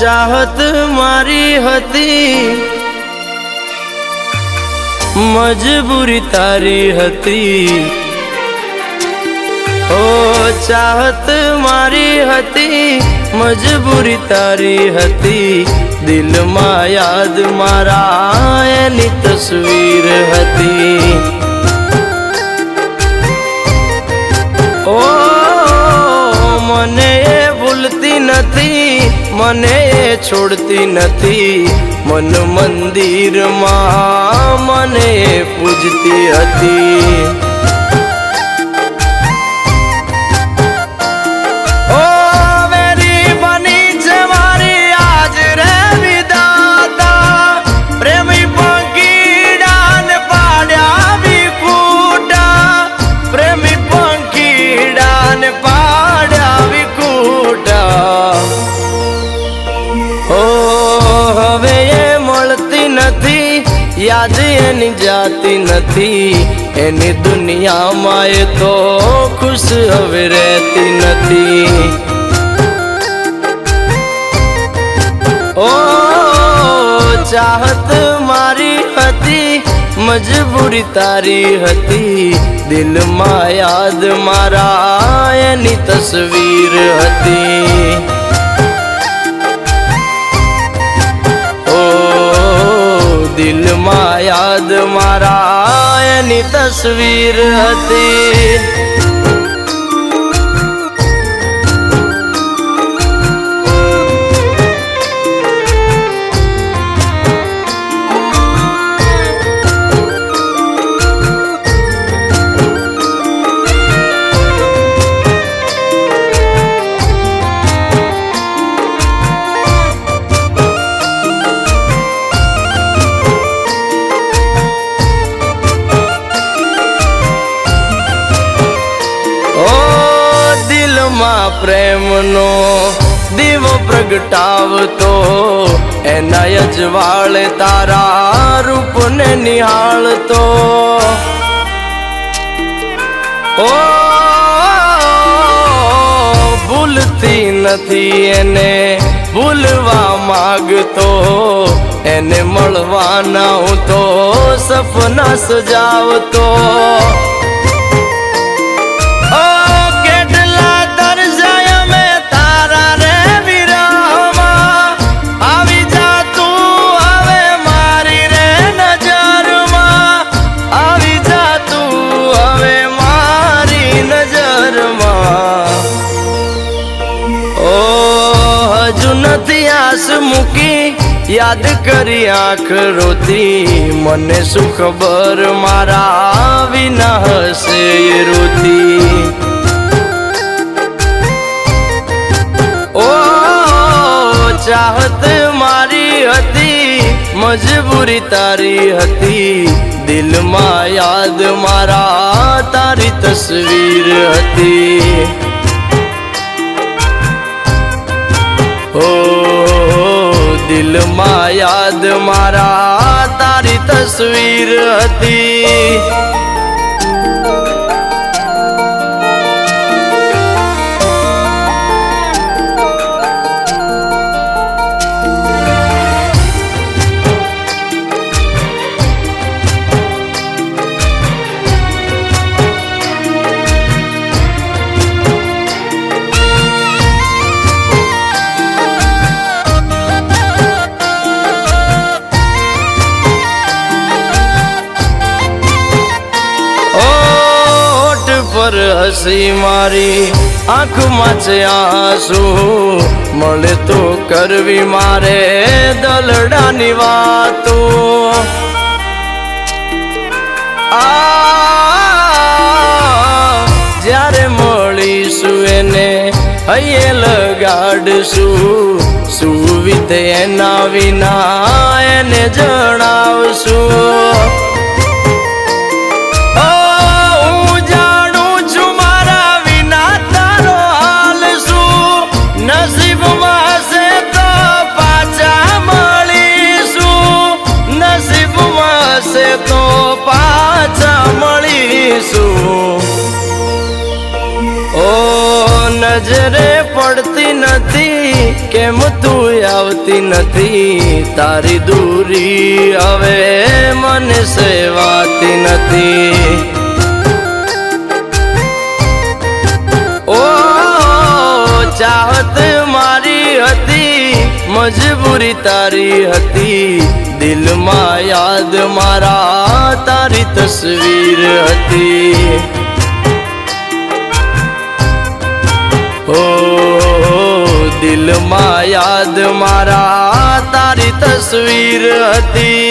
चाहत मारी हती मजबूरी तारी हती। ओ चाहत मारी हती मजबूरी तारी हती। दिल में याद मारा एनी तस्वीर हती। ओ मने भूलती नथी मने छोड़ती नथी। मन मंदिर मां मने पूजती हती। ओ मेरी बनी छे मारी आज रे विधाता। प्रेमी पंखीड़ा ने पाड्या विकूटा। प्रेमी पंखीड़ा ने पाड्या विकूटा। ओ हवे ये मळती नथी याद एनी जाती नथी। एनी दुनिया माए तो खुश हवे रहती नथी। ओ चाहत मारी हती मजबूरी तारी हती। दिल में याद मारा एनी तस्वीर हती। दिल में याद मारा एनी तस्वीर हती। प्रेम नो दीवो प्रगटावतो एना यजवाळे तारा रूप ने निहाळतो। ओ भूलती नथी एने भूलवा मागतो। एने मळवाना हूँ तो सपना सजावतो। आस मुकी याद करी आँख रोती। मने सुख बर मारा विना हसे रोती। ओ चाहत मारी हती मजबूरी तारी हती। दिल में याद मारा तारी तस्वीर हती। ओ दिल में याद मारा तारी तस्वीर हती। पर हसी मारी आँख में आंसू मळे तो करवी मारे दलडानी वातो। ज्यारे मळीशु एने हये लगाडशु। सुविधे एना विना एने जणावशु। तो पाछा मळीशु। ओ नजरे पड़ती नथी केम तू आव સેવાતી નથી, તારી દૂરી હવે મને સેવાતી નથી. ઓ ચાહત મારી હતી, મજબૂરી તારી હતી, દિલમાં યાદ મારા તારી તસવીર હતી. ઓ દિલમાં યાદ મારા તારી તસવીર હતી.